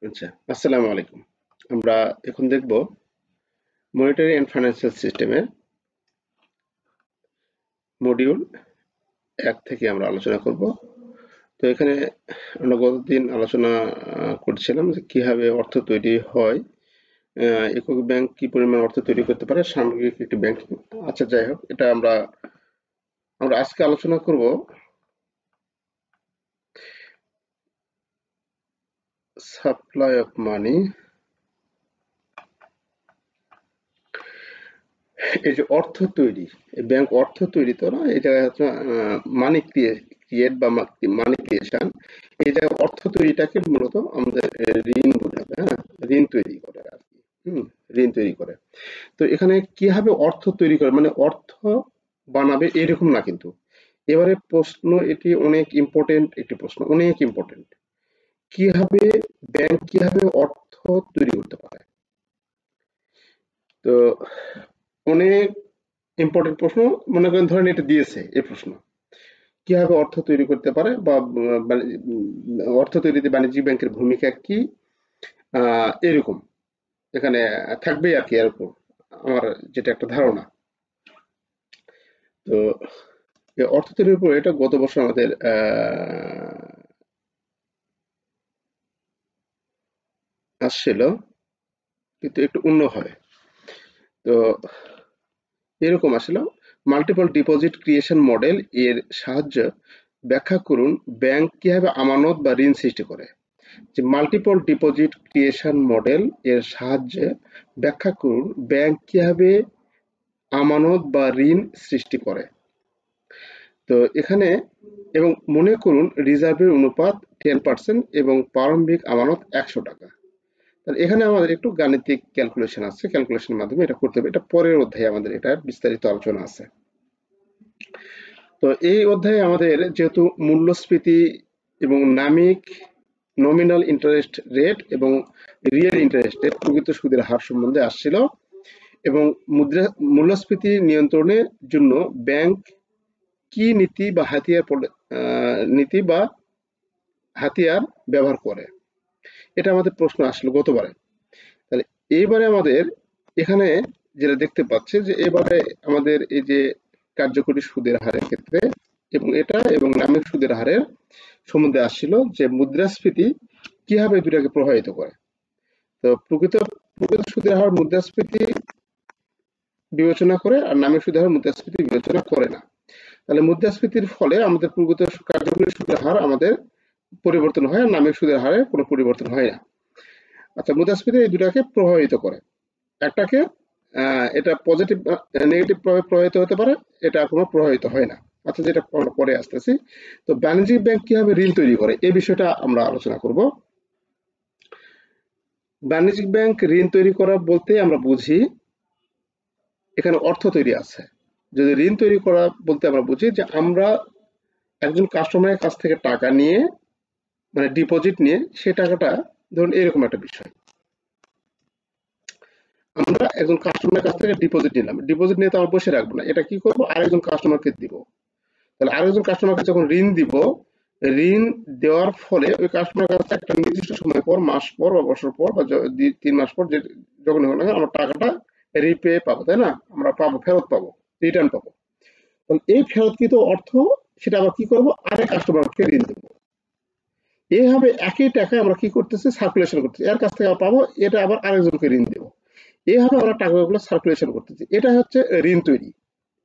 আচ্ছা, আসসালামু আলাইকুম। আমরা এখন দেখব মনিটারি অ্যান্ড ফাইন্যান্সিয়াল সিস্টেমের মডিউল ১ থেকে আমরা আলোচনা করব। তো এখানে আমরা গতদিন আলোচনা করছিলাম যে কিভাবে অর্থ তৈরি হয়, একক ব্যাংক কি পরিমাণ অর্থ তৈরি করতে পারে, সামগ্রিক একটি ব্যাংক। আচ্ছা, যাই হোক, এটা আমরা আমরা আজকে আলোচনা করব সাপ্লাই অফ মানি। এই যে অর্থ তৈরি, এই ব্যাংক অর্থ তৈরি তো না, এই জায়গায় হচ্ছে মানি ক্রিয়েট বা মানি ক্রিয়েশন। এই জায়গায় অর্থ তৈরিটাকে মূলত আমাদের ঋণ বোঝাবে। হ্যাঁ, ঋণ তৈরি করে আর কি। ঋণ তৈরি করে। তো এখানে কিভাবে অর্থ তৈরি করে, মানে অর্থ বানাবে এরকম না কিন্তু। এবারে প্রশ্ন, এটি অনেক ইম্পর্টেন্ট একটি প্রশ্ন, অনেক ইম্পর্টেন্ট। কিভাবে ব্যাংক কিভাবে অর্থ তৈরি করতে পারে? তো অনেক ইম্পর্টেন্ট প্রশ্ন। মনে করেন, ধরেন এটা দিয়েছে এই প্রশ্ন, কিভাবে অর্থ তৈরি করতে পারে বা অর্থ তৈরিতে বাণিজ্যিক ব্যাংকের ভূমিকা কি, এরকম এখানে থাকবেই আর কি। এর উপর আমার যেটা একটা ধারণা। তো এই অর্থ তৈরির উপর এটা গত বছর আমাদের আসছিল, কিন্তু একটু অন্য হয়। তো এরকম আসলে মাল্টিপল ডিপোজিট ক্রিয়েশন মডেল এর সাহায্যে ব্যাখ্যা করুন ব্যাংক কিভাবে আমানত বা ঋণ সৃষ্টি করে। যে মাল্টিপল ডিপোজিট ক্রিয়েশন মডেল এর সাহায্যে ব্যাখ্যা করুন ব্যাংক কিভাবে আমানত বা ঋণ সৃষ্টি করে। তো এখানে এবং মনে করুন রিজার্ভের অনুপাত 10% এবং প্রারম্ভিক আমানত 100 টাকা। তাহলে এখানে আমাদের একটু গাণিতিক ক্যালকুলেশন আছে, ক্যালকুলেশনের মাধ্যমে এটা করতে হবে। এটা পরের অধ্যায়ে আমাদের এটার বিস্তারিত আলোচনা আছে। তো এই অধ্যায়ে আমাদের যেহেতু মূল্যস্ফীতি এবং নমিনাল ইন্টারেস্ট রেট এবং রিয়েল ইন্টারেস্ট রেট, প্রকৃত সুদের হার সম্বন্ধে আসছিল, এবং মূল্যস্ফীতি নিয়ন্ত্রণের জন্য ব্যাংক কি নীতি বা হাতিয়ার ব্যবহার করে, এটা আমাদের প্রশ্ন আসলো গতবারে। তাহলে এইবারে আমাদের এখানে যেটা দেখতে পাচ্ছে যে এবারে আমাদের এই যে কার্যকরী সুদের হারের ক্ষেত্রে এবং নামের সুদের হারের সম্বন্ধে আসছিল যে মুদ্রাস্ফীতি কিভাবে দুটাকে প্রভাবিত করে। তো প্রকৃত প্রকৃত সুদের হার মুদ্রাস্ফীতি বিবেচনা করে, আর নামের সুদের হার মুদ্রাস্ফীতি বিবেচনা করে না। তাহলে মুদ্রাস্ফীতির ফলে আমাদের প্রকৃত কার্যকরী সুদের হার আমাদের পরিবর্তন হয়, আর নামের সুদের হারে কোনো পরিবর্তন হয় না। আচ্ছা, মুদ্রাস্ফীতি এই দুটাকে প্রভাবিত করে। একটাকে এটা পজিটিভ নেগেটিভ ভাবে প্রভাবিত হতে পারে, এটা কোনো প্রভাবিত হয় না। আচ্ছা, যেটা আমরা পরে আসতেছি। তো বাণিজ্যিক ব্যাংক কিভাবে ঋণ তৈরি করে, এই বিষয়টা আমরা আলোচনা করব। বাণিজ্যিক ব্যাংক ঋণ তৈরি করা বলতে আমরা বুঝি এখানে অর্থ তৈরি আছে। যদি ঋণ তৈরি করা বলতে আমরা বুঝি যে আমরা একজন কাস্টমারের কাছ থেকে টাকা নিয়ে, মানে ডিপোজিট নিয়ে, সে টাকাটা ধরুন এরকম একটা বিষয়। আমরা একজন কাস্টমারের কাছ থেকে ডিপোজিট নিলাম, ডিপোজিট নিয়ে তো আমরা বসে রাখবো না, এটা কি করবো, আরেকজন কাস্টমারকে দিব। তাহলে আরেকজন কাস্টমারকে যখন ঋণ দিব, ঋণ দেওয়ার ফলে ওই কাস্টমার কাছে একটা নির্দিষ্ট সময় পর, মাস পর বা বছর পর বা 3 মাস পর, যে যখন হোক না কেন, আমরা টাকাটা রিপে পাবো, তাই না? আমরা পাবো, ফেরত পাবো, রিটার্ন পাবো। তাহলে এই ফেরতকৃত অর্থ, সেটা আবার কি করবো, আরেক কাস্টমারকে ঋণ দেবো। এইভাবে একই টাকা আমরা কি করতেছি, সার্কুলেশন করতেছি। এর কাছ থেকে পাবো, এটা আবার আরেকজনকে ঋণ দেবো। এইভাবে আমরা টাকাগুলো সার্কুলেশন করতেছি। এটা হচ্ছে ঋণ তৈরি।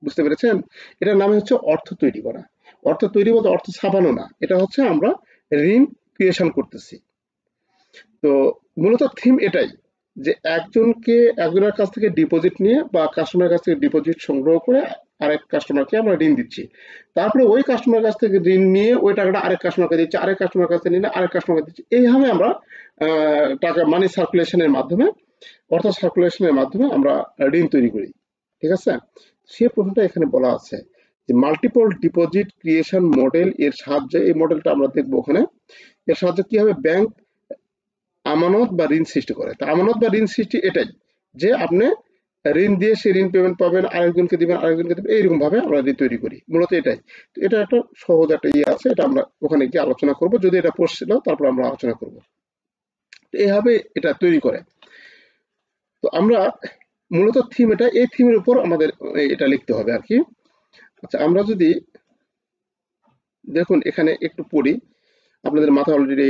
বুঝতে পেরেছেন? এটার নামে হচ্ছে অর্থ তৈরি করা। অর্থ তৈরি বলতে অর্থ ছাপানো না, এটা হচ্ছে আমরা ঋণ ক্রিয়েশন করতেছি। তো মূলত থিম এটাই, যে একজনের কাছ থেকে ডিপোজিট নিয়ে বা কাস্টমারের কাছ থেকে ডিপোজিট সংগ্রহ করে আরেক কাস্টমারকে আমরা ঋণ দিচ্ছি। তারপরে ওই কাস্টমার কাছ থেকে ঋণ নিয়ে ওই টাকাটা আরেক কাস্টমারকে দিচ্ছি, আরেক কাস্টমার কাছ থেকে নিয়ে আরেক কাস্টমারকে দিচ্ছি। এইভাবে আমরা টাকা মানি সার্কুলেশনের মাধ্যমে, অর্থ সার্কুলেশনের মাধ্যমে আমরা ঋণ তৈরি করি। ঠিক আছে? সে প্রশ্নটা এখানে বলা আছে যে মাল্টিপল ডিপোজিট ক্রিয়েশন মডেল এর সাহায্যে, এই মডেলটা আমরা দেখবো ওখানে, এর সাহায্যে কিভাবে ব্যাংক আমানত বা ঋণ সৃষ্টি করে। তা আমানত বা ঋণ সৃষ্টি এটাই, যে আপনি ঋণ দিয়ে সে ঋণ পেমেন্ট পাবেন, আরেকজনকে দিবেন, আরেকজনকে দিবেন, এইরকম ভাবে আমরা ঋণ তৈরি করি। মূলত এটাই। তো এটা একটা সহজ একটা ইয়ে আছে, এটা আমরা ওখানে গিয়ে আলোচনা করব। যদি এটা পড়ছিল তারপর আমরা আলোচনা করব। এইভাবে এটা তৈরি করে। তো আমরা মূলত থিম এটা, এই থিমের উপর আমাদের এটা লিখতে হবে আর কি। আচ্ছা, আমরা যদি দেখুন এখানে একটু পড়ি, আপনাদের মাথা অলরেডি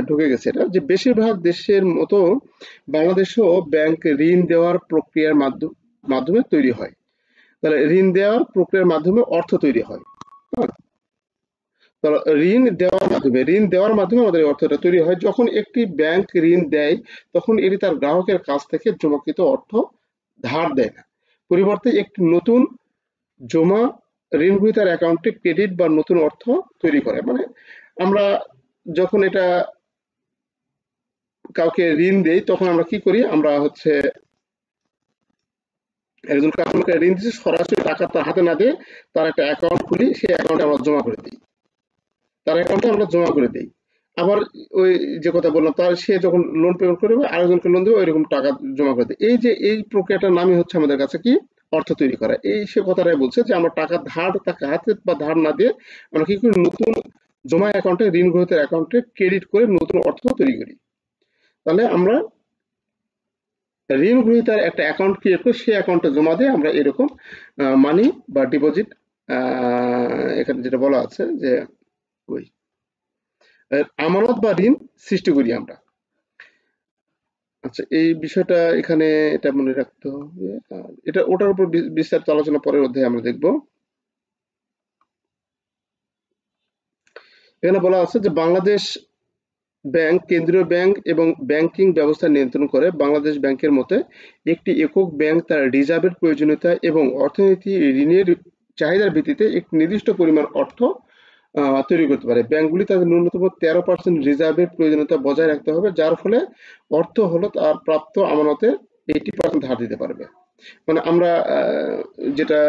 ঢুকে গেছে এটা, যে বেশিরভাগ দেশের মতো বাংলাদেশেও ব্যাংক ঋণ দেওয়ার প্রক্রিয়ার মাধ্যমে তৈরি হয়। তাহলে ঋণ দেওয়ার প্রক্রিয়ার মাধ্যমে অর্থ তৈরি হয়। হ্যাঁ, তাহলে ঋণ দেওয়ার মাধ্যমে আমাদের এই অর্থটা তৈরি হয়। যখন একটি ব্যাংক ঋণ দেয় তখন এটি তার গ্রাহকের কাছ থেকে জমাকৃত অর্থ ধার দেয় না, পরিবর্তে একটি নতুন জমা ঋণ গ্রহীতার অ্যাকাউন্টে ক্রেডিট বা নতুন অর্থ তৈরি করে। মানে আমরা যখন এটা কাউকে ঋণ দেই তখন আমরা কি করি, আমরা হচ্ছে একজন কাস্টমারকে ঋণ দিচ্ছি, সরাসরি টাকা তার হাতে না দিয়ে তার একটা অ্যাকাউন্ট খুলি, সেই অ্যাকাউন্টে আমরা জমা করে দিই, তার অ্যাকাউন্টে আমরা জমা করে দিই। আবার ওই যে কথা বললাম, তার সে যখন লোন পেমেন্ট করবে আরেকজনকে লোন দেবে, ওইরকম টাকা জমা করে দিই। এই যে এই প্রক্রিয়াটার নামই হচ্ছে আমাদের কাছে কি, অর্থ তৈরি করা। এই সে কথাটাই বলছে যে আমরা টাকা ধার তাকে হাতে বা ধার না দিয়ে আমরা কি করি, নতুন জমা অ্যাকাউন্টে, ঋণ গ্রহীতার অ্যাকাউন্টে ক্রেডিট করে নতুন অর্থ তৈরি করি। তাহলে আমরা ঋণ গ্রহীতার একটা অ্যাকাউন্ট ক্রিয়েট করে সেই অ্যাকাউন্টে জমা দিয়ে আমরা এরকম মানি বা ডিপোজিট, এখানে যেটা বলা আছে যে ওই আমানত বা ঋণ সৃষ্টি করি আমরা। আচ্ছা, এই বিষয়টা এখানে এটা মনে রাখতে হবে। আর এটা ওটার উপর বিস্তারিত আলোচনা পরের অধ্যায়ে আমরা দেখব। এখানে বলা আছে যে বাংলাদেশ ব্যাংক কেন্দ্রীয় ব্যাংক এবং ব্যাংকিং ব্যবস্থা নিয়ন্ত্রণ করে। বাংলাদেশ ব্যাংকের মতে একটি একক ব্যাংক তার রিজার্ভের প্রয়োজনীয়তা এবং অর্থনীতি ঋণের চাহিদার ভিত্তিতে একটি নির্দিষ্ট পরিমাণ অর্থ তৈরি করতে পারে। ব্যাংকগুলি তাদের ন্যূনতম 13% রিজার্ভের প্রয়োজনীয়তা বজায় রাখতে হবে, যার ফলে অর্থ হলো তার প্রাপ্ত আমানতের 80% ধার দিতে পারবে। মানে আমরা যেটা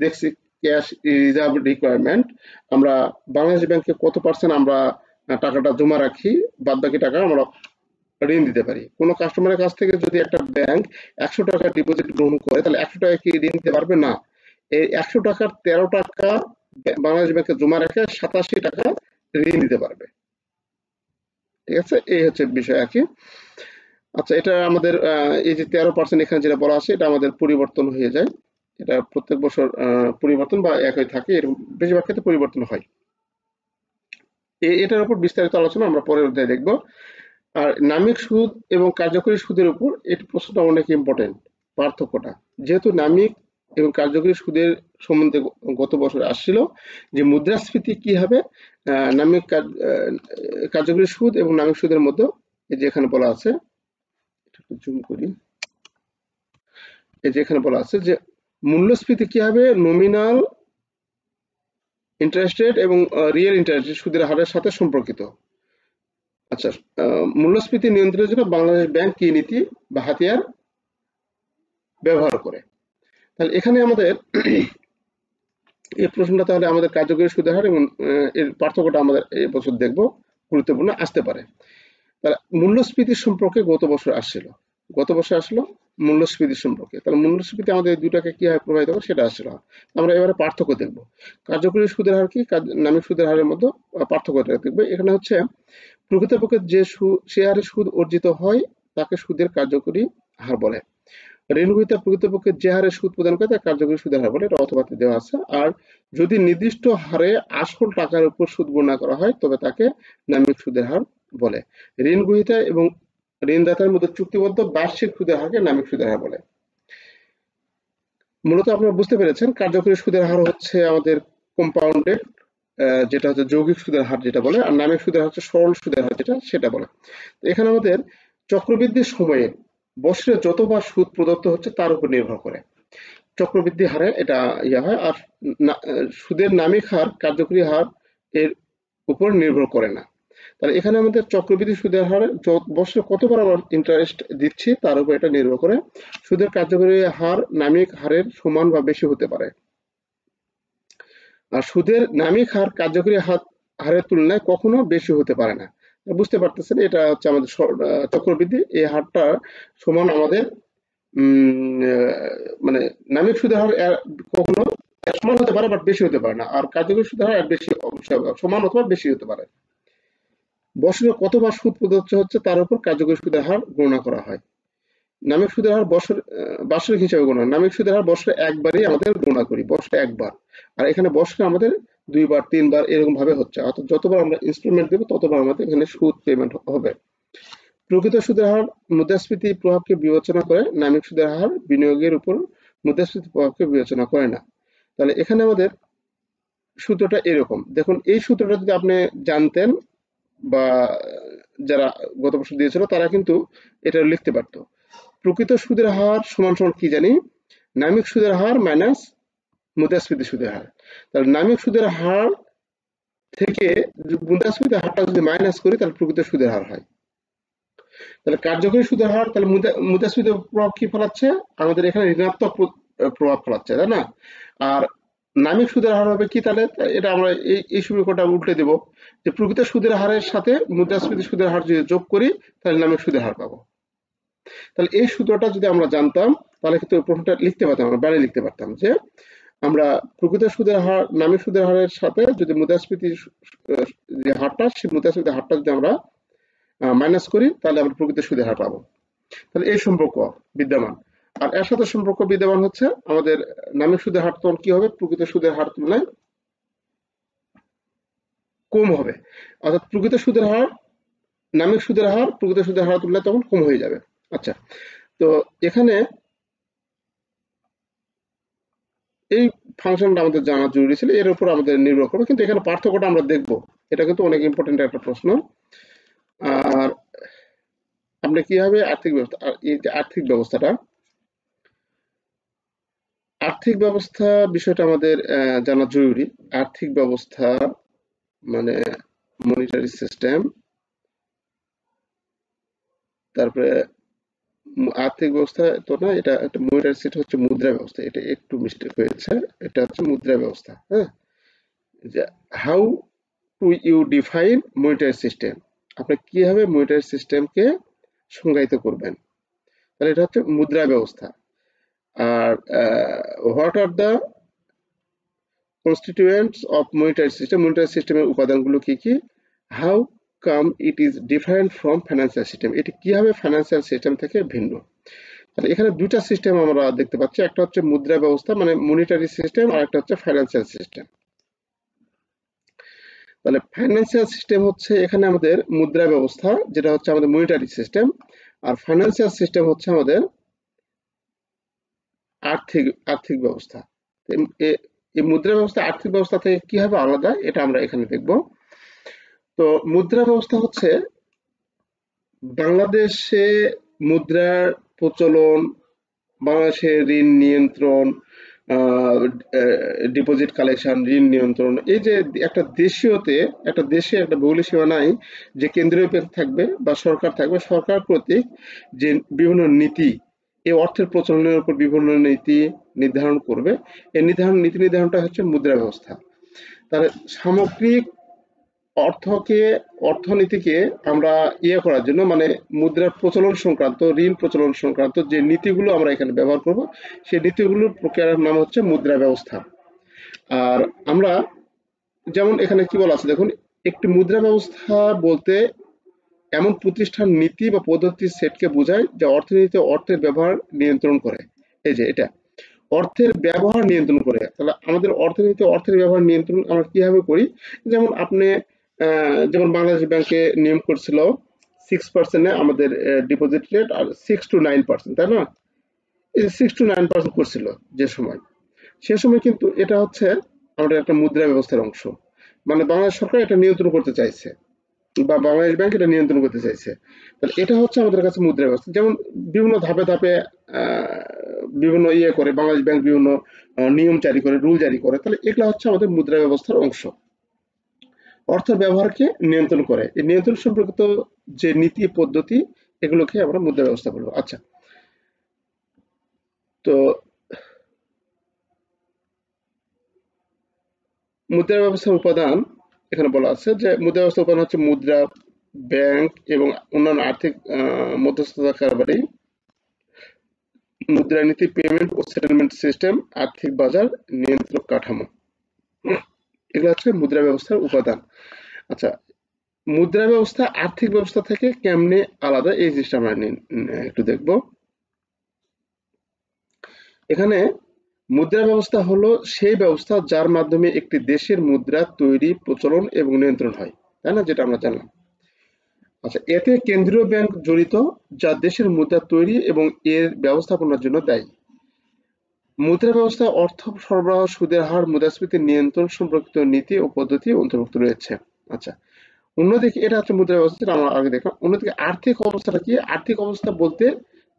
দেখছি, ক্যাশ রিজার্ভ রিকোয়ারমেন্ট, আমরা বাংলাদেশ ব্যাংকে কত পার্সেন্ট আমরা টাকাটা জমা রাখি, বাদ বাকি টাকা আমরা ঋণ দিতে পারি। কোনো কাস্টমারের কাছ থেকে যদি একটা ব্যাংক 100 টাকা ডিপোজিট গ্রহণ করে, তাহলে 100 টাকা কি ঋণ দিতে পারবে? না। এই 100 টাকার 13 টাকা বাংলাদেশ ব্যাংকে জমা রেখে 87 টাকা ঋণ দিতে পারবে। ঠিক আছে, এই হচ্ছে বিষয় আর কি। আচ্ছা, এটা আমাদের এই যে 13% এখানে যেটা বলা আছে, এটা আমাদের পরিবর্তন হয়ে যায়। এটা প্রত্যেক বছর পরিবর্তন বা একই থাকে, এরকম বেশিরভাগ ক্ষেত্রে পরিবর্তন হয়। এটার উপর বিস্তারিত আলোচনা আমরা পরের অধ্যায়ে দেখব। আর নামিক সুদ এবং কার্যকরী সুদের উপর এই প্রশ্নটা অনেক ইম্পর্টেন্ট, পার্থক্যটা। যেহেতু নামিক এবং কার্যকরী সুদের সম্বন্ধে গত বছর আসছিল যে মুদ্রাস্ফীতি কি হবে, নামিক কার্যকরী সুদ এবং নামিক সুদের মধ্যে, এই যে এখানে বলা আছে, একটু জুম করি, এই যে এখানে বলা আছে যে মূল্যস্ফীতি কি হবে, নমিনাল ইন্টারেস্ট রেট এবং রিয়েল ইন্টারেস্ট রেট সুদের হারের সাথে সম্পর্কিত। আচ্ছা, মূল্যস্ফীতি নিয়ন্ত্রণের জন্য বাংলাদেশ ব্যাংক কি নীতি বা হাতিয়ার ব্যবহার করে? তাহলে এখানে আমাদের এই প্রশ্নটা, তাহলে আমাদের কার্যকরী সুদের হার এবং এর পার্থক্যটা আমাদের এই বছর দেখব, গুরুত্বপূর্ণ আসতে পারে। তাহলে মূল্যস্ফীতির সম্পর্কে গত বছর আসলো মূল্যস্ফীতির সম্পর্কে। তাহলে মূল্যস্ফীতি আমাদের এই দুটাকে কিভাবে প্রভাবিত করে সেটা আসছিল। আমরা এবারে পার্থক্য দেখব। কার্যকরী সুদের হার কি, নামিক সুদের হারের মধ্যে পার্থক্যটা দেখবো। এখানে হচ্ছে প্রকৃতপক্ষে যে হারে সুদ অর্জিত হয় তাকে সুদের কার্যকরী হার বলে। ঋণ গ্রহীতা প্রকৃতপক্ষে যে হারে সুদ প্রদান করে তাকে কার্যকরী সুদের হার বলে, এটা অথবাতে দেওয়া আছে। আর যদি নির্দিষ্ট হারে আসল টাকার উপর সুদ গণনা করা হয় তবে তাকে নামিক সুদের হার বলে। ঋণ গ্রহীতা এবং ঋণদাতার মধ্যে চুক্তিবদ্ধ বার্ষিক সুদের হারকে নামিক সুদের হার বলে। মূলত আপনারা বুঝতে পেরেছেন, কার্যকরী সুদের হার হচ্ছে আমাদের কম্পাউন্ডেড, যেটা হচ্ছে যৌগিক সুদের হার যেটা বলে, আর নামিক সুদের হার হচ্ছে সরল সুদের হার যেটা, সেটা বলে। এখানে আমাদের চক্রবৃদ্ধির সময়ে বছরে যতবার সুদ প্রদত্ত হচ্ছে তার উপর নির্ভর করে চক্রবৃদ্ধি হারে এটা হয়। আর সুদের নামিক হার কার্যকরী হার এর উপর নির্ভর করে না। তাহলে এখানে আমাদের চক্রবৃদ্ধি সুদের হার বছরে কতবার আমরা ইন্টারেস্ট দিচ্ছি তার উপর এটা নির্ভর করে। সুদের কার্যকরী হার নামিক হারের সমান বা বেশি হতে পারে। আর সুদের নামিক হার কার্যকরী হারের তুলনায় কখনো বেশি হতে পারে না। বুঝতে পারতেছেন, এটা হচ্ছে আমাদের চক্রবৃদ্ধি, এই হারটা সমান আমাদের মানে নামিক সুদের হার কখনো সমান হতে পারে বাট বেশি হতে পারে না, আর কার্যকরী সুদের হার বেশি, সমান অথবা বেশি হতে পারে। বছরে কতবার সুদ প্রযোজ্য হচ্ছে তার উপর কার্যকরী সুদের হার গণনা করা হয়। নামিক সুদের হার বার্ষিক হিসাবে গণনা, নামিক সুদের হার বছরে একবারই আমাদের গণনা করি, বছরে একবার। আর এখানে বছরে আমাদের 2 বার 3 বার এরকম ভাবে হচ্ছে, অর্থাৎ যতবার আমরা ইনস্টলমেন্ট দেব ততবার আমাদের এখানে সুদ পেমেন্ট হবে। প্রকৃত সুদের হার মুদ্রাস্ফীতি প্রভাবকে বিবেচনা করে, নামিক সুদের হার বিনিয়োগের উপর মুদ্রাস্ফীতি প্রভাবকে বিবেচনা করে না। তাহলে এখানে আমাদের সূত্রটা এরকম। দেখুন, এই সূত্রটা যদি আপনি জানতেন বা যারা গত বছর দিয়েছিল তারা কিন্তু এটা লিখতে পারতো। প্রকৃত সুদের হার সমান সমান কি জানি, নামিক সুদের হার মাইনাস মুদ্রাস্ফীতি সুদের হার। তাহলে নামিক সুদের হার থেকে মুদ্রাস্ফীতি হারটা যদি মাইনাস করি তাহলে প্রকৃত সুদের হার হয়। তাহলে কার্যকরী সুদের হার, তাহলে মুদ্রাস্ফীতি প্রভাব কি ফলাচ্ছে, আমাদের এখানে ঋণাত্মক প্রভাব ফলাচ্ছে, তাই না? আর নামিক সুদের হার হবে কি, তাহলে এটা আমরা এই সমীকরণটা উল্টে দেব, যে প্রকৃত সুদের হারের সাথে মুদ্রাস্ফীতি সুদের হার যদি যোগ করি তাহলে নামিক সুদের হার পাবো। তাহলে এই সূত্রটা যদি আমরা জানতাম তাহলে কিন্তু প্রশ্নটা লিখতে পারতাম, আমরা বাইরে লিখতে পারতাম যে আমরা প্রকৃত সুদের হার নামিক সুদের হারের সাথে যদি মুদ্রাস্ফীতি যে হারটা, সেই মুদ্রাস্ফীতি হারটা যদি আমরা মাইনাস করি তাহলে আমরা প্রকৃত সুদের হার পাবো। তাহলে এই সম্পর্ক বিদ্যমান। আর এর সাথে সম্পর্ক বিদ্যমান হচ্ছে আমাদের নামিক সুদের হার তখন কি হবে, প্রকৃত সুদের হার তুলনায় কম হবে। অর্থাৎ প্রকৃত সুদের হার, নামিক সুদের হার প্রকৃত সুদের হার তুলনায় তখন কম হয়ে যাবে। আচ্ছা, তো এখানে এই ফাংশনটা আমাদের জানা জরুরি ছিল, এর উপর আমাদের নির্ভর করবে, কিন্তু এখানে পার্থক্যটা আমরা দেখব। এটা কিন্তু অনেক ইম্পর্টেন্ট একটা প্রশ্ন। আর আপনি কিভাবে আর্থিক ব্যবস্থা, এই যে আর্থিক ব্যবস্থা বিষয়টা আমাদের জানা জরুরি। আর্থিক ব্যবস্থা মানে মনিটারি সিস্টেম, তারপরে আর্থিক ব্যবস্থা তো না, এটা একটা মনিটারি সিস্টেম হচ্ছে মুদ্রা ব্যবস্থা, এটা একটু মিস্টেক হয়েছে, এটা হচ্ছে মুদ্রা ব্যবস্থা। হ্যাঁ, যে how to you define monetary system, আপনি কিভাবে মনিটারি সিস্টেমকে সংজ্ঞায়িত করবেন, তাহলে এটা হচ্ছে মুদ্রা ব্যবস্থা। আর what are the constituents of monetary system, monetary সিস্টেমের উপাদানগুলো কি কি, how come it is different from financial system, এটি কিভাবে ফাইন্যান্সিয়াল সিস্টেম থেকে ভিন্ন। তাহলে এখানে দুইটা সিস্টেম আমরা দেখতে পাচ্ছি, একটা হচ্ছে মুদ্রা ব্যবস্থা মানে মনিটারি সিস্টেম, আর একটা হচ্ছে ফাইন্যান্সিয়াল সিস্টেম। তাহলে ফাইন্যান্সিয়াল সিস্টেম হচ্ছে এখানে আমাদের মুদ্রা ব্যবস্থা, যেটা হচ্ছে আমাদের মনিটারি সিস্টেম, আর ফাইন্যান্সিয়াল সিস্টেম হচ্ছে আমাদের আর্থিক ব্যবস্থা। এই মুদ্রা ব্যবস্থা আর্থিক ব্যবস্থা থেকে কিভাবে আলাদা, এটা আমরা এখানে দেখব। তো মুদ্রা ব্যবস্থা হচ্ছে বাংলাদেশে মুদ্রার প্রচলন, বাংলাদেশের ঋণ নিয়ন্ত্রণ, ডিপোজিট কালেকশন, ঋণ নিয়ন্ত্রণ, এই যে একটা দেশে একটা ভৌগোলিক সীমানায় যে কেন্দ্রীয় ব্যাংক থাকবে বা সরকার থাকবে, সরকার কর্তৃক যে বিভিন্ন নীতি, এই অর্থের প্রচলনের উপর বিভিন্ন নীতি নির্ধারণ করবে, এই নীতি নির্ধারণটা হচ্ছে মুদ্রা ব্যবস্থা। তাহলে সামগ্রিক অর্থনীতিকে আমরা করার জন্য, মানে মুদ্রার প্রচলন সংক্রান্ত, ঋণ প্রচলন সংক্রান্ত যে নীতিগুলো আমরা এখানে ব্যবহার করব, সেই নীতিগুলোর প্রক্রিয়ার নাম হচ্ছে মুদ্রা ব্যবস্থা। আর আমরা যেমন এখানে কি বলা আছে দেখুন, একটি মুদ্রা ব্যবস্থা বলতে এমন প্রতিষ্ঠান, নীতি বা পদ্ধতির সেটকে বোঝায় যা অর্থনীতিতে অর্থের ব্যবহার নিয়ন্ত্রণ করে। এই যে এটা অর্থের ব্যবহার নিয়ন্ত্রণ করে। তাহলে আমাদের অর্থনীতিতে অর্থের ব্যবহার নিয়ন্ত্রণ আমরা কিভাবে করি, যেমন আপনি যেমন বাংলাদেশ ব্যাংকে নিয়ম করছিল 6% আমাদের ডিপোজিট রেট, আর 6 to 9%, তাই না? এই 6 to 9% করছিল যে সময়, সে সময় কিন্তু এটা হচ্ছে আমাদের একটা মুদ্রা ব্যবস্থার অংশ, মানে বাংলাদেশ সরকার এটা নিয়ন্ত্রণ করতে চাইছে বা বাংলাদেশ ব্যাংক এটা নিয়ন্ত্রণ করতে চাইছে। তাহলে এটা হচ্ছে আমাদের কাছে মুদ্রা ব্যবস্থা। যেমন বিভিন্ন ধাপে ধাপে বিভিন্ন করে বাংলাদেশ ব্যাংক বিভিন্ন নিয়ম জারি করে, রুল জারি করে, তাহলে এগুলো হচ্ছে আমাদের মুদ্রা ব্যবস্থার অংশ, অর্থের ব্যবহারকে নিয়ন্ত্রণ করে। এই নিয়ন্ত্রণ সম্পর্কিত যে নীতি পদ্ধতি, এগুলোকে আমরা মুদ্রা ব্যবস্থা বলবো। আচ্ছা, তো মুদ্রা ব্যবস্থার উপাদান এখানে বলা আছে যে মুদ্রা ব্যবস্থার উপাদান হচ্ছে মুদ্রা, ব্যাংক এবং অন্যান্য আর্থিক মধ্যস্থতাকারী, মুদ্রানীতি, পেমেন্ট ও সেটেলমেন্ট সিস্টেম, আর্থিক বাজার, নিয়ন্ত্রক কাঠামো, এগুলো হচ্ছে মুদ্রা ব্যবস্থার উপাদান। আচ্ছা, মুদ্রা ব্যবস্থা আর্থিক ব্যবস্থা থেকে কেমনে আলাদা এই জিনিসটা আমরা একটু দেখব। এখানে মুদ্রা ব্যবস্থা হলো সেই ব্যবস্থা যার মাধ্যমে একটি দেশের মুদ্রা তৈরি, প্রচলন এবং নিয়ন্ত্রণ হয়, তাই না, যেটা আমরা জানলাম। আচ্ছা, এতে কেন্দ্রীয় ব্যাংক জড়িত, যা দেশের মুদ্রা তৈরি এবং এর ব্যবস্থাপনার জন্য দায়ী। মুদ্রা ব্যবস্থা অর্থ সরবরাহ, সুদের হার, মুদ্রাস্ফীতি নিয়ন্ত্রণ সম্পর্কিত নীতি ও পদ্ধতি অন্তর্ভুক্ত রয়েছে। আচ্ছা, অন্যদিকে এটা হচ্ছে মুদ্রা ব্যবস্থা, যেটা আমরা আগে দেখলাম। অন্যদিকে আর্থিক অবস্থাটা কি? আর্থিক অবস্থা বলতে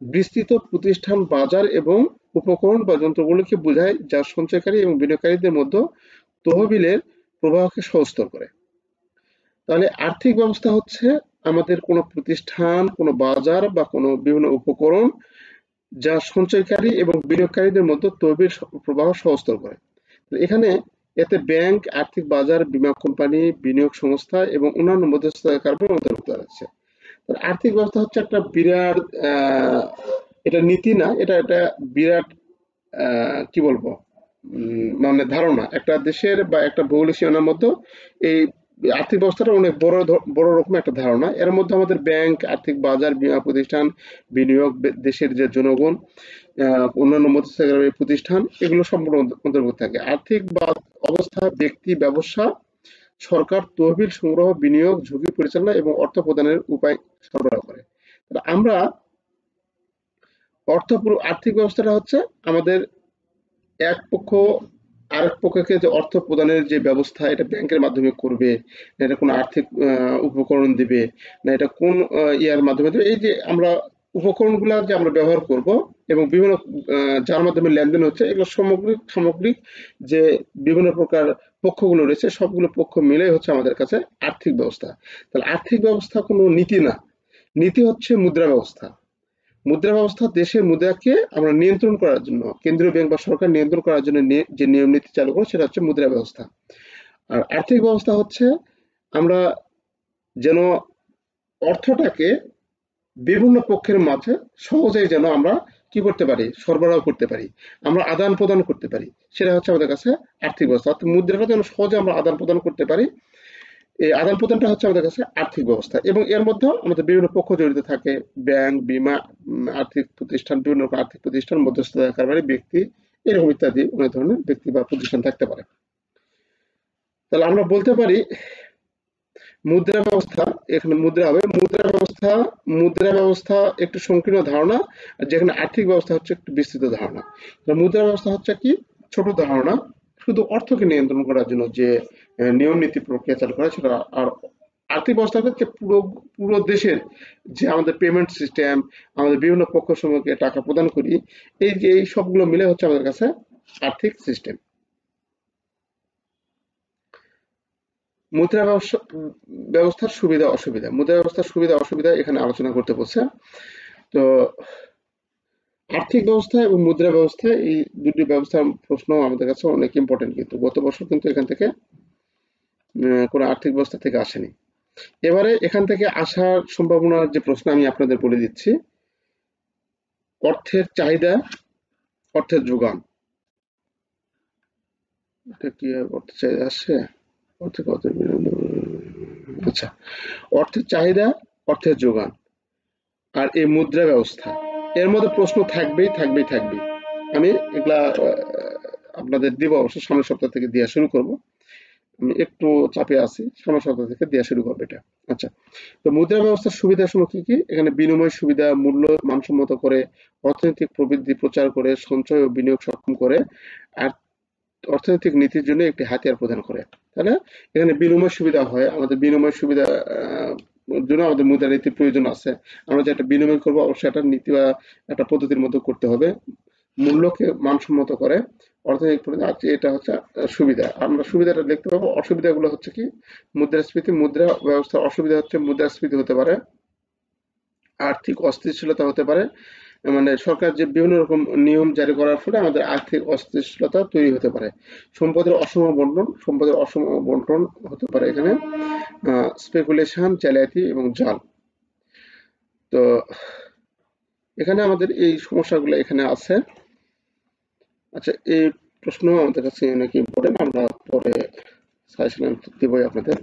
বিস্তৃত প্রতিষ্ঠান, বাজার এবং উপকরণ বা যন্ত্রগুলোকে বোঝায়, যা সঞ্চয়কারী এবং বিনিয়োগকারীদের মধ্যে তহবিলের প্রবাহকে সহজতর করে। তাহলে আর্থিক ব্যবস্থা হচ্ছে আমাদের কোনো প্রতিষ্ঠান, কোনো বাজার বা কোনো বিভিন্ন উপকরণ, যা সঞ্চয়কারী এবং বিনিয়োগকারীদের মধ্যে তহবিল প্রবাহ সহজতর করে। এখানে এতে ব্যাংক, আর্থিক বাজার, বীমা কোম্পানি, বিনিয়োগ সংস্থা এবং অন্যান্য মধ্যস্থতাকারীদের অন্তর্ভুক্ত আছে। আর্থিক ব্যবস্থা হচ্ছে একটা বিরাট এটা নীতি না, এটা একটা বিরাট কি বলবো, মানে ধারণা। একটা দেশের বা একটা ভৌগোলিক সীমানার মধ্যে এই আর্থিক ব্যবস্থাটা অনেক বড় রকম একটা ধারণা। এর মধ্যে আমাদের ব্যাংক, আর্থিক বাজার, বীমা প্রতিষ্ঠান, বিনিয়োগ, দেশের যে জনগণ, অন্যান্য মধ্যস্থতাকারী প্রতিষ্ঠান, এগুলো সম্পূর্ণ অন্তর্ভুক্ত থাকে। আর্থিক অবস্থা ব্যক্তি, ব্যবসা, সরকার তহবিল সংগ্রহ, বিনিয়োগ, ঝুঁকি পরিচালনা এবং অর্থ প্রদানের উপায় সরবরাহ করে। আমরা আর্থিক ব্যবস্থাটা হচ্ছে আমাদের এক পক্ষ আরেক পক্ষকে যে অর্থ প্রদানের যে ব্যবস্থা, এটা ব্যাংকের মাধ্যমে করবে, না এটা কোনো আর্থিক উপকরণ দিবে, না এটা কোন ইয়ার মাধ্যমে দেবে। এই যে আমরা উপকরণগুলা যে আমরা ব্যবহার করব এবং বিভিন্ন যার মাধ্যমে লেনদেন হচ্ছে, এগুলো সামগ্রিক যে বিভিন্ন প্রকার পক্ষগুলো রয়েছে, সবগুলো পক্ষ মিলে হচ্ছে আমাদের কাছে আর্থিক ব্যবস্থা। তাহলে আর্থিক ব্যবস্থা কোনো নীতি না, নীতি হচ্ছে মুদ্রা ব্যবস্থা। মুদ্রা ব্যবস্থা দেশের মুদ্রাকে আমরা নিয়ন্ত্রণ করার জন্য, কেন্দ্রীয় ব্যাংক বা সরকার নিয়ন্ত্রণ করার জন্য যে নিয়ম নীতি চালু করে, সেটা হচ্ছে মুদ্রা ব্যবস্থা। আর আর্থিক ব্যবস্থা হচ্ছে আমরা যেন অর্থটাকে বিভিন্ন পক্ষের মাঝে সহজেই যেন আমরা কি করতে পারি, সরবরাহ করতে পারি, আমরা আদান প্রদান করতে পারি, সেটা হচ্ছে আমাদের কাছে আর্থিক ব্যবস্থা। অর্থাৎ মুদ্রাটা যেন সহজে আমরা আদান প্রদান করতে পারি, এই আদান প্রদানটা হচ্ছে আমাদের কাছে আর্থিক ব্যবস্থা। এবং এর মধ্যে আমাদের বিভিন্ন পক্ষ জড়িত থাকে, ব্যাংক, বীমা, আর্থিক প্রতিষ্ঠান, বিভিন্ন আর্থিক প্রতিষ্ঠান, মধ্যস্থতাকারী ব্যক্তি, এরকম ইত্যাদি অনেক ধরনের ব্যক্তি বা প্রতিষ্ঠান থাকতে পারে। তাহলে আমরা বলতে পারি মুদ্রা ব্যবস্থা, এখানে মুদ্রা হবে মুদ্রা ব্যবস্থা একটু সংকীর্ণ ধারণা, আর যেখানে আর্থিক ব্যবস্থা হচ্ছে একটু বিস্তৃত ধারণা। মুদ্রা ব্যবস্থা হচ্ছে কি, ছোট ধারণা, শুধু অর্থকে নিয়ন্ত্রণ করার জন্য যে নিয়ম নীতি প্রক্রিয়া চালু করা সেটা। আর আর্থিক ব্যবস্থা হচ্ছে পুরো দেশের যে আমাদের পেমেন্ট সিস্টেম, আমাদের বিভিন্ন পক্ষ সমূহকে টাকা প্রদান করি, এই সবগুলো মিলে হচ্ছে আমাদের কাছে আর্থিক সিস্টেম। মুদ্রা ব্যবস্থার সুবিধা অসুবিধা, মুদ্রা ব্যবস্থার সুবিধা অসুবিধা এখানে আলোচনা করতে বলছে। তো আর্থিক ব্যবস্থা এবং মুদ্রা ব্যবস্থা, এই দুটি ব্যবস্থার প্রশ্ন আমাদের কাছে অনেক ইম্পর্টেন্ট, কিন্তু গত বছর কিন্তু এখান থেকে কোনো আর্থিক ব্যবস্থা থেকে আসেনি। এবারে এখান থেকে আসার সম্ভাবনার যে প্রশ্ন আমি আপনাদের বলে দিচ্ছি, অর্থের চাহিদা, অর্থের যোগান। এটা কি অর্থের চাহিদা আসছে? আচ্ছা, অর্থের চাহিদা, অর্থের যোগান আর এই মুদ্রা ব্যবস্থা, এর মধ্যে প্রশ্ন থাকবেই। আমি এগুলা আপনাদের দিব, অবশ্য সামনের সপ্তাহ থেকে দেওয়া শুরু করব। আমি একটু চাপে আছি, সামনের সপ্তাহ থেকে দেওয়া শুরু করবো এটা। আচ্ছা, তো মুদ্রা ব্যবস্থার সুবিধাসমূহ কি কি? এখানে বিনিময় সুবিধা, মূল্য মানসম্মত করে, অর্থনৈতিক প্রবৃদ্ধি প্রচার করে, সঞ্চয় ও বিনিয়োগ সক্ষম করে, আর অর্থনৈতিক নীতির জন্য একটি হাতিয়ার প্রদান করে। তাহলে এখানে বিনিময় সুবিধা হয়, আমাদের বিনিময় সুবিধা জন্য আমাদের মুদ্রানীতির প্রয়োজন আছে। আমরা যে একটা বিনিময় করবো, অবশ্যই একটা নীতি বা একটা পদ্ধতির মধ্যে করতে হবে। মূল্যকে মানসম্মত করে, অর্থনৈতিক এটা হচ্ছে সুবিধা। আমরা সুবিধাটা দেখতে পাবো। অসুবিধাগুলো হচ্ছে কি, মুদ্রাস্ফীতি, মুদ্রা ব্যবস্থার অসুবিধা হচ্ছে মুদ্রাস্ফীতি হতে পারে, আর্থিক অস্থিতিশীলতা হতে পারে, মানে সরকার যে বিভিন্ন রকম নিয়ম জারি করার ফলে আমাদের আর্থিক অস্থিতিশীলতা তৈরি হতে পারে। সম্পদের অসম বন্টন হতে পারে এখানে, স্পেকুলেশন, জালিয়াতি এবং জাল। তো এখানে আমাদের এই সমস্যাগুলো এখানে আছে। আচ্ছা, এই প্রশ্ন আমাদের কাছে অনেক ইম্পর্টেন্ট, আমরা পরে সাজেশন দেবই আপনাদের।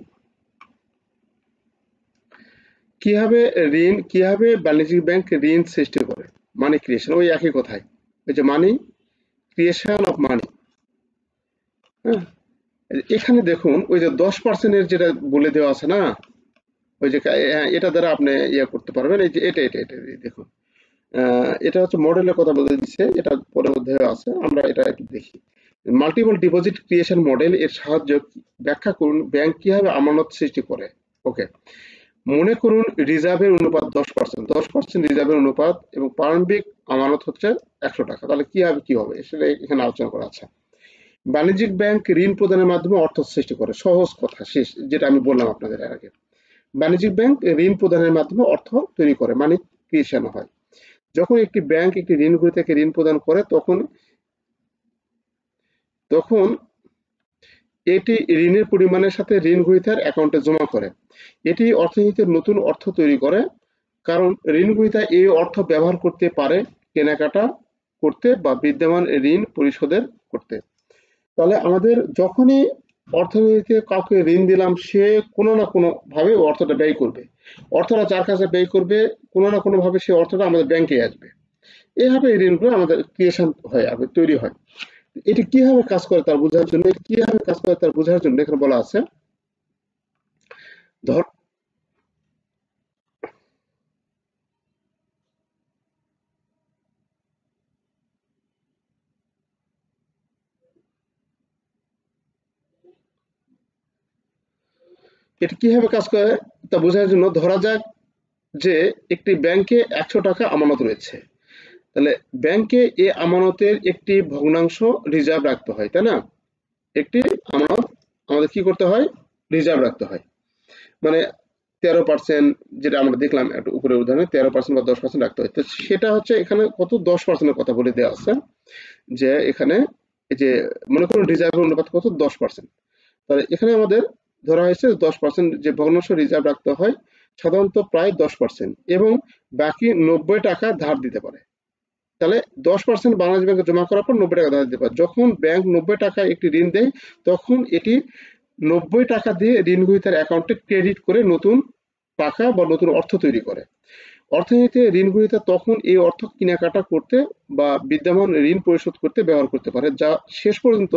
কিভাবে বাণিজ্যিক ব্যাংক ঋণ সৃষ্টি করে? মানি ক্রিয়েশন, ওই একই কথাই, ওই যে মানি ক্রিয়েশন অফ মানি। হ্যাঁ, এখানে দেখুন ওই যে 10% যেটা বলে দেওয়া আছে না, ওই যে এটা দ্বারা আপনি ইয়ে করতে পারবেন। এই যে এটা দেখুন, এটা হচ্ছে মডেলের কথা বলে দিচ্ছে, এটা পরের অধ্যায়ে আছে, আমরা এটা একটু দেখি। মাল্টিপল ডিপোজিট ক্রিয়েশন মডেল এর সাহায্যে ব্যাখ্যা করুন ব্যাংক কিভাবে আমানত সৃষ্টি করে। ওকে, মনে করুন রিজার্ভের অনুপাত 10% রিজার্ভের অনুপাত এবং প্রারম্ভিক আমানত হচ্ছে 100 টাকা। তাহলে কি হবে সেটা এখানে আলোচনা করা আছে। বাণিজ্যিক ব্যাংক ঋণ প্রদানের মাধ্যমে অর্থ সৃষ্টি করে, সহজ কথা শেষ, যেটা আমি বললাম আপনাদের এর আগে। বাণিজ্যিক ব্যাংক ঋণ প্রদানের মাধ্যমে অর্থ তৈরি করে, মানি ক্রিয়েশন হয়। যখন একটি ব্যাংক একটি ঋণগ্রহীতাকে ঋণ প্রদান করে তখন এটি ঋণের পরিমাণের সাথে ঋণগ্রহীতার অ্যাকাউন্টে জমা করে। এটি অর্থনীতিতে নতুন অর্থ তৈরি করে, কারণ ঋণগ্রহীতা এই অর্থ ব্যবহার করতে পারে কেনাকাটা করতে বা বিদ্যমান ঋণ পরিশোধের করতে। তাহলে আমাদের যখনই অর্থনীতিতে কাউকে ঋণ দিলাম, সে কোনো না কোনো ভাবে অর্থটা ব্যয় করবে। অর্থটা যার কাছে ব্যয় করবে, কোনো না কোনো ভাবে সে অর্থটা আমাদের ব্যাংকে আসবে। এইভাবে এই ঋণগুলো আমাদের ক্রিয়েশন হয়, তৈরি হয়। এটি কিভাবে কাজ করে তার বোঝার জন্য এখানে বলা আছে, ধর এটি কিভাবে কাজ করে তা বোঝার জন্য ধরা যাক যে একটি ব্যাংকে 100 টাকা আমানত রয়েছে। তাহলে ব্যাংকে এই আমানতের একটি ভগ্নাংশ রিজার্ভ রাখতে হয়, তাই না? একটি আমানত আমাদের কি করতে হয়? রিজার্ভ রাখতে হয়। মানে 13%, যেটা আমরা দেখলাম একটু উপরে উদাহরণে 13% বা 10% রাখতে হয়। তো সেটা হচ্ছে এখানে কত, 10%-এর কথা বলে দেওয়া আছে, যে এখানে এই যে মনে করুন রিজার্ভের অনুপাত কত, 10%। তাহলে এখানে আমাদের ধরা হয়েছে 10% যে ভগ্নাংশ রিজার্ভ রাখতে হয়, সাধারণত প্রায় 10%, এবং বাকি 90 টাকা ধার দিতে পারে। তাহলে 10% বাংলাদেশ ব্যাংকে জমা করার পর 90 টাকা ধার দিতে পারে। যখন ব্যাংক 90 টাকা একটি ঋণ দেয়, তখন এটি 90 টাকা দিয়ে ঋণগ্রহীতার অ্যাকাউন্টে ক্রেডিট করে নতুন টাকা বা নতুন অর্থ তৈরি করে। অর্থনীতিতে ঋণগ্রহীতা তখন এই অর্থ কেনাকাটা করতে বা বিদ্যমান ঋণ পরিশোধ করতে ব্যবহার করতে পারে, যা শেষ পর্যন্ত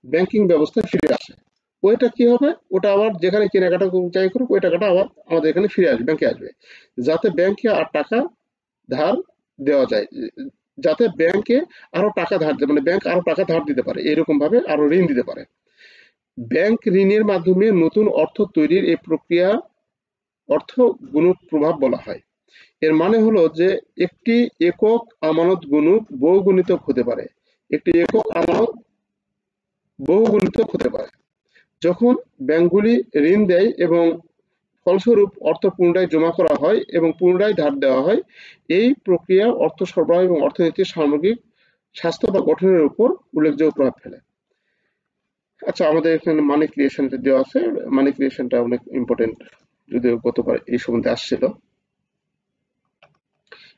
ব্যাংকিং ব্যবস্থায় ফিরে আসে। ওইটা কি হবে, ওটা আবার যেখানে কেনাকাটা যাই করুক, ওই টাকাটা আবার আমাদের এখানে ফিরে আসবে, ব্যাংকে আসবে, যাতে ব্যাংকে আর টাকা ধার দেওয়া যায়, যাতে ব্যাংকে আরো টাকা ধার মানে ব্যাংক আরো টাকা ধার দিতে পারে, এরকম ভাবে আরো ঋণ দিতে পারে। ব্যাংক ঋণের মাধ্যমে নতুন অর্থ তৈরির এই প্রক্রিয়া অর্থ গুণক প্রভাব বলা হয়। এর মানে হলো যে একটি একক আমানত গুণক বহুগুণিতক হতে পারে। একটি একক আমানত বহুগুণিতক হতে পারে যখন ব্যাংকগুলি ঋণ দেয় এবং ফলস্বরূপ অর্থ পুনরায় জমা করা হয় এবং পুনরায় ধার দেওয়া হয়। এই প্রক্রিয়া অর্থ সরবরাহ এবং অর্থনীতির সামগ্রিক স্বাস্থ্য বা গঠনের উপর উল্লেখযোগ্য প্রভাব ফেলে। আচ্ছা, আমাদের এখানে মানি ক্রিয়েশনটা দেওয়া আছে, মানি ক্রিয়েশনটা অনেক ইম্পর্টেন্ট, যদিও গতবার এই সম্বন্ধে আসছিল।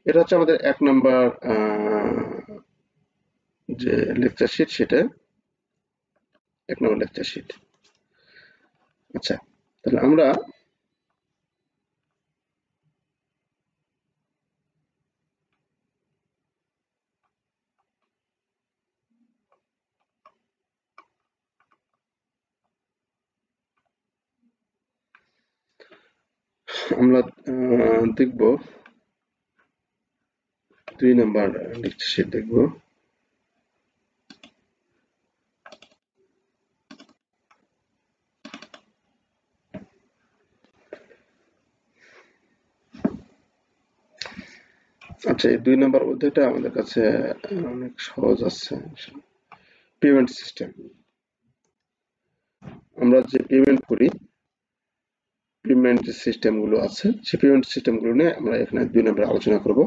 এটা হচ্ছে আমাদের 1 নম্বর যে লেকচার শিট, সেটা 1 নম্বর লেকচার শিট। আচ্ছা, তাহলে আমরা দেখব 2 নম্বর লেকচার শিট দেখব। আচ্ছা, এই 2 নম্বর অধ্যায়টা আমাদের কাছে অনেক সহজ আছে। পেমেন্ট সিস্টেম, আমরা যে পেমেন্ট করি, পেমেন্ট যে সিস্টেমগুলো আছে, সেই পেমেন্ট সিস্টেমগুলো নিয়ে আমরা এখানে 2 নম্বরে আলোচনা করব।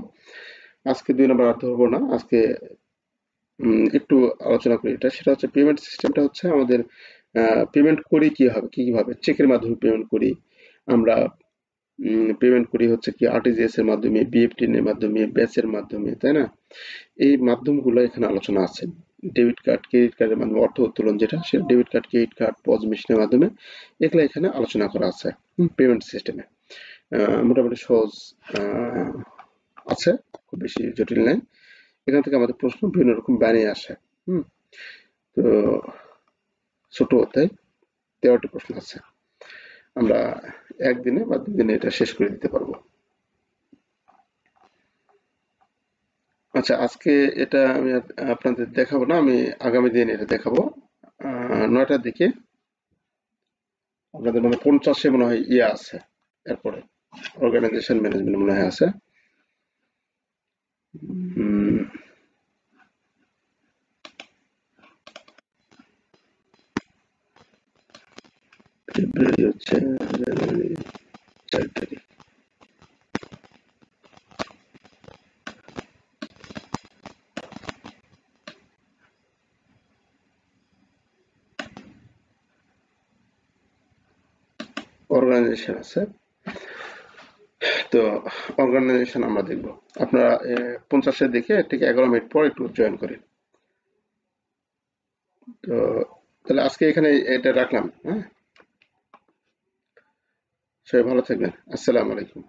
আজকে 2 নম্বর আর ধরবো না, আজকে একটু আলোচনা করি এটা। সেটা হচ্ছে পেমেন্ট সিস্টেমটা হচ্ছে আমাদের পেমেন্ট করি কিভাবে, চেকের মাধ্যমে পেমেন্ট করি আমরা, পেমেন্ট করি হচ্ছে কি আরটিজিএস এর মাধ্যমে, বিএফটি এর মাধ্যমে, ব্যাচের মাধ্যমে, তাই না? এই মাধ্যমগুলো এখানে আলোচনা আছে। ডেবিট কার্ড, ক্রেডিট কার্ডের মাধ্যমে অর্থ উত্তোলন, যেটা সেটা debit card, credit card, POS মেশিনের মাধ্যমে, এগুলো এখানে আলোচনা করা আছে পেমেন্ট সিস্টেমে। মোটামুটি সহজ আছে, খুব বেশি জটিল নাই। এখান থেকে আমাদের প্রশ্ন বিভিন্ন রকম বানিয়ে আসে। হুম। তো ছোট অধ্যায় 13টি প্রশ্ন আছে, আমরা একদিনে বা দুদিনে এটা শেষ করে দিতে পারবো। আচ্ছা, আজকে এটা আমি আপনাদের দেখাবো না, আমি আগামী দিন এটা দেখাবো 9টার দিকে। আপনাদের মনে হয় 50-এ মনে হয় ইয়ে আছে, এরপরে অর্গানাইজেশন ম্যানেজমেন্ট মনে হয় আছে। উম, ফেব্রুয়ারি হচ্ছে জানুয়ারি 4 তারিখ। অর্গানাইজেশন আছে, তো অর্গানাইজেশন আমরা দেখবো। আপনারা 50-এ দেখে ঠিক 11 মিনিট পর একটু জয়েন করেন। তো তাহলে আজকে এখানে এটা রাখলাম। হ্যাঁ, সবাই ভালো থাকবেন। আসসালামু আলাইকুম।